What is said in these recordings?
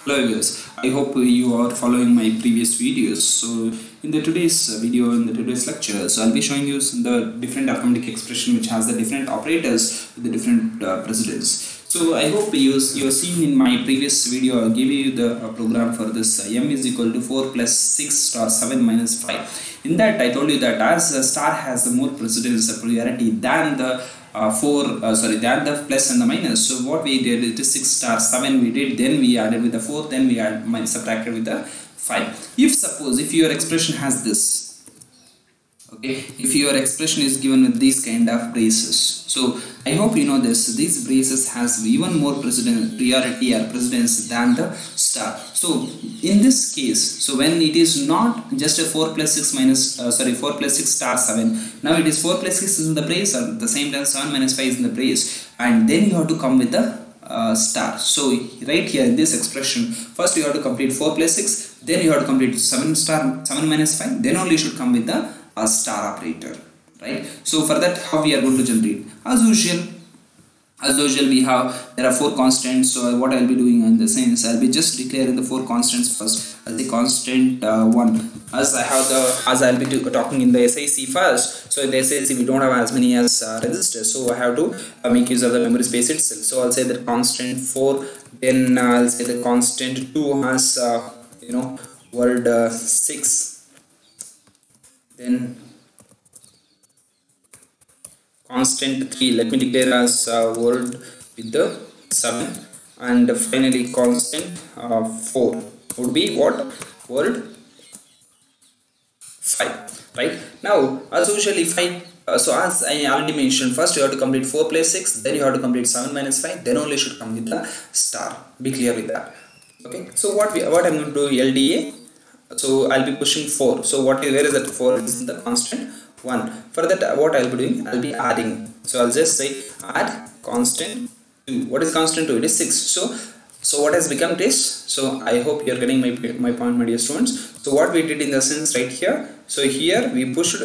Hello viewers, I hope you are following my previous videos. So in the today's lecture, so I'll be showing you the different arithmetic expression which has the different operators with the different precedence. So I hope you've seen in my previous video I gave you the program for this m is equal to 4 plus 6 star 7 minus 5. In that I told you that as star has the more precedence priority than the than the plus and the minus. So what we did, it is 6 star 7 we did, then we added with the 4, then we subtracted with the 5. If your expression has this, okay, if your expression is given with these kind of braces, so I hope you know this, these braces has even more priority or precedence than the star. So in this case, so when it is not just a 4 plus 6 minus 4 plus 6 star 7, now it is 4 plus 6 is in the brace, or at the same time 7 minus 5 is in the brace, and then you have to come with the star. So right here in this expression, first you have to complete 4 plus 6, then you have to complete 7 minus 5, then only you should come with the star operator, right? So for that, how we are going to generate? As usual there are 4 constants. So what I'll be doing in the sense, I'll be just declaring the 4 constants first as the constant 1, as I'll be talking in the SIC first. So in the SIC we don't have as many as registers, so I have to make use of the memory space itself. So I'll say the constant 4, then I'll say the constant 2 as word 6, then constant 3 let me declare as word with the 7, and finally constant 4 would be what, word 5, right? Now as usual, if so as I already mentioned, first you have to complete 4 plus 6, then you have to complete 7 minus 5, then only should come with the star. Be clear with that. Okay, so what I'm going to do, LDA, so I'll be pushing 4. So where is that 4? Is the constant 1. For that, what I'll be doing, I'll be adding. So I'll just say add constant 2. What is constant 2? It is 6. So what has become this? So I hope you're getting my point, my dear students. So what we did in the sense right here, so here we pushed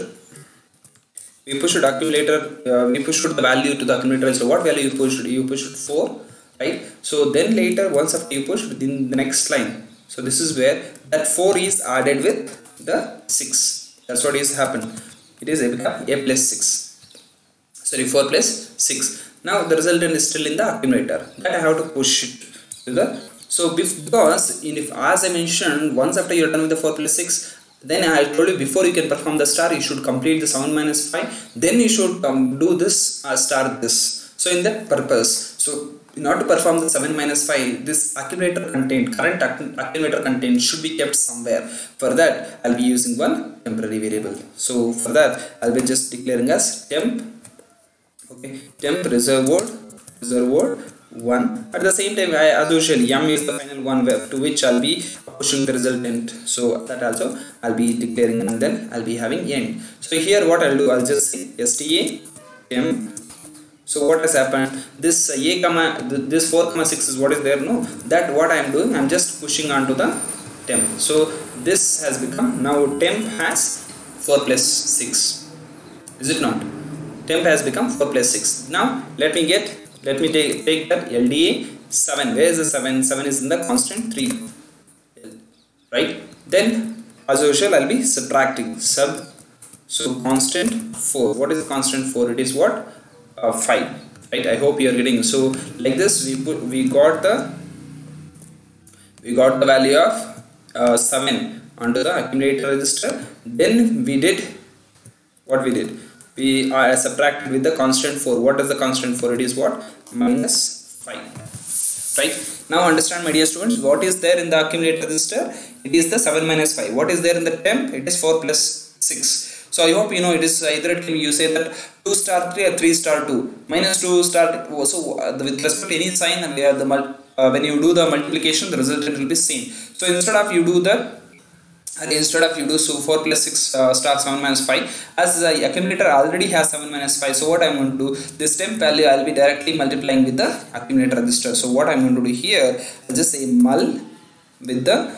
accumulator, we pushed the value to the accumulator. So what value you pushed? You pushed 4, right? So then later, once after you push in the next line, so this is where that 4 is added with the 6. That's what is happened. It is become a plus 6. Sorry, 4 plus 6. Now the resultant is still in the accumulator. That I have to push it to the. So because as I mentioned, once after you are done with the 4 plus 6, then I told you before you can perform the star, you should complete the 7 minus 5. Then you should do this star this. So in that purpose, so in order to perform the 7 minus 5, this current accumulator content should be kept somewhere. For that, I'll be using one temporary variable. So for that, I'll be just declaring as temp. Okay, temp reserve word 1. At the same time, as usual, m is the final one to which I'll be pushing the resultant. So that also I'll be declaring, and then I'll be having end. So here what I'll do, I'll just say sta temp. So what has happened? This this 4 comma 6 is what is there. No, that what I am doing, I'm just pushing onto the temp. So this has become, now temp has 4 plus 6. Is it not? Temp has become 4 plus 6. Now let me take that LDA 7. Where is the 7? 7 is in the constant 3. Right? Then as usual, I'll be subtracting sub. So constant 4. What is the constant 4? It is what? 5, right? I hope you are getting. So like this, we got the value of 7 onto the accumulator register. Then we did what we did. We subtracted with the constant 4. What is the constant 4? It is what? Minus 5. Right? Now understand, my dear students, what is there in the accumulator register? It is the 7 minus 5. What is there in the temp? It is 4 plus 6. So I hope you know it is either it can, you say that 2 star 3 or 3 star 2 minus 2 star. So with respect to any sign, and when you do the multiplication, the resultant will be same. So instead of you do 4 plus 6 star 7 minus 5, as the accumulator already has 7 minus 5. So what I'm going to do, this temp value I'll be directly multiplying with the accumulator register. So what I'm going to do here, I'll just say mul with the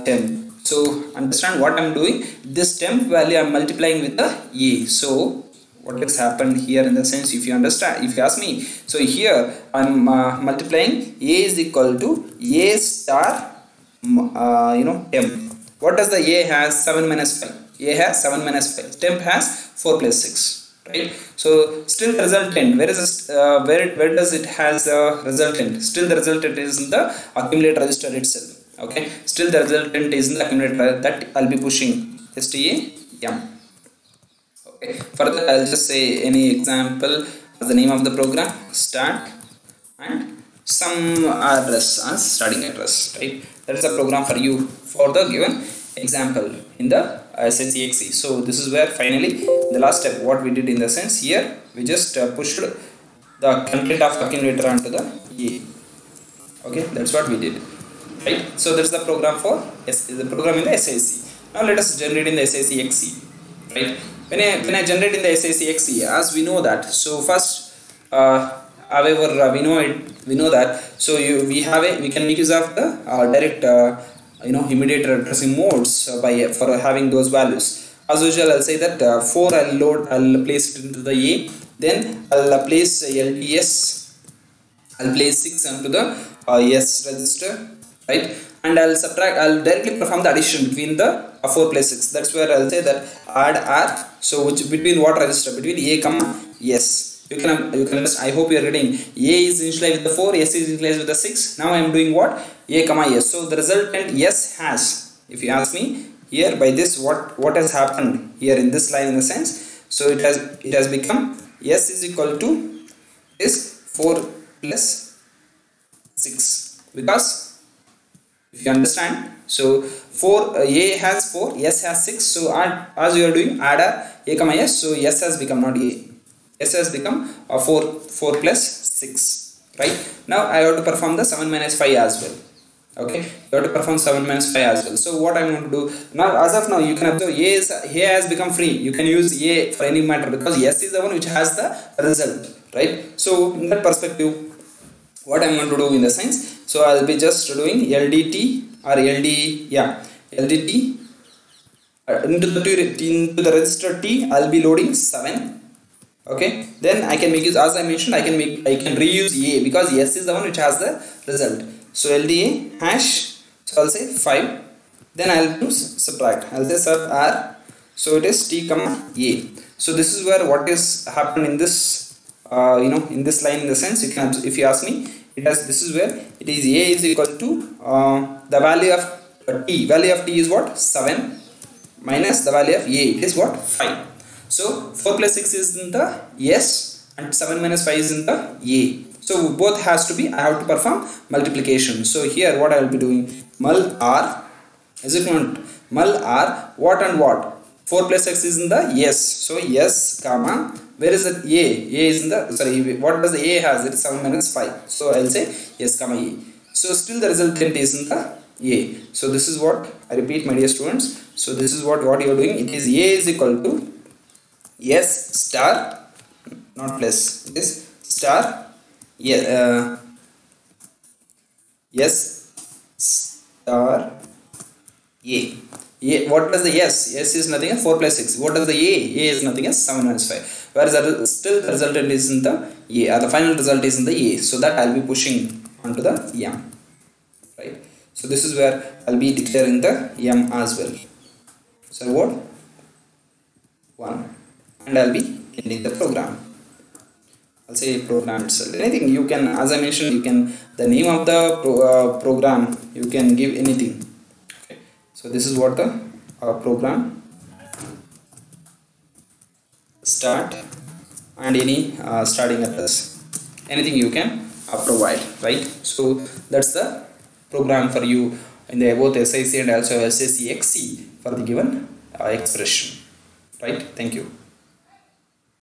temp. So understand what I'm doing. This temp value I'm multiplying with the A. So what has happened here in the sense, if you understand, if you ask me, so here I'm multiplying A is equal to A star temp. What does the A has? 7 minus 5. A has 7 minus 5. Temp has 4 plus 6. Right? So still the resultant, where is this, where does it has the resultant? Still the resultant is in the accumulator register itself. Okay, still the resultant is in the accumulator, that I'll be pushing STAM. Okay, further I'll just say any example as the name of the program, start, and some address as starting address. Right, that is a program for you for the given example in the SACXE. So this is where finally the last step what we did in the sense, here we just pushed the content of accumulator onto the A. Okay, that's what we did. Right, so that's the program for the program in the SAC. Now let us generate in the SACXE. Right, when I generate in the SACXE, as we know that, so first however we know that, so we can make use of the direct immediate addressing modes for having those values. As usual, I'll say that 4 I'll place it into the A, then I'll place LDS, I'll place 6 into the S register, right, and I'll directly perform the addition between the 4 plus 6. That's where I'll say that add R, so which between what register? Between A comma S. You can just, I hope you are getting, A is initialized with the 4, S is initialized with the 6. Now I am doing what? A comma S. So the resultant S has, if you ask me, here by this what has happened here in this line in the sense, so it has become S is equal to is 4 plus 6, because if you understand, so 4 A has 4, S has 6, so as you are doing add A comma S, so S has become not A, S has become 4 plus 6. Right, now I have to perform the 7 minus 5 as well. Okay, you have to perform 7 minus 5 as well. So what I'm going to do now, as of now you can observe A has become free. You can use A for any matter because S is the one which has the result. Right, so in that perspective, what I'm going to do in the sense, so I'll be just doing LDT or LDT into the register T. I'll be loading 7. Okay, then I can make use, as I mentioned, I can reuse A because S is the one which has the result. So LDA hash, so I'll say 5, then I'll do subtract, I'll say sub R, so it is T comma A. So this is where what is happened in this in this line in the sense, you can, if you ask me, this is where it is A is equal to the value of T. Value of T is what? 7 minus the value of A, it is what? 5. So 4 plus 6 is in the S and 7 minus 5 is in the A. So both has to be, I have to perform multiplication. So here what I will be doing, mul R is equal to mul R what and what? 4 plus 6 is in the S. So S comma, where is it? A. A is in the, sorry, what does the A has? It is 7 minus 5. So I will say S comma A. So still the resultant is in the A. So this is what, I repeat my dear students. So this is what you are doing. It is A is equal to S star, not plus, it is star, S star A. What does the S? S is nothing as 4 plus 6. What does the A? A is nothing as 7 minus 5. Whereas still the resultant is in the A, the final result is in the A. So that I will be pushing onto the M. Right. So this is where I will be declaring the M as well. So what? 1. And I'll be ending the program. I'll say program itself. Anything you can, as I mentioned, you can, the name of the program, you can give anything. Okay. So this is what the program start and any starting address. Anything you can provide, right? So that's the program for you in the both SIC and also SACXE for the given expression, right? Thank you.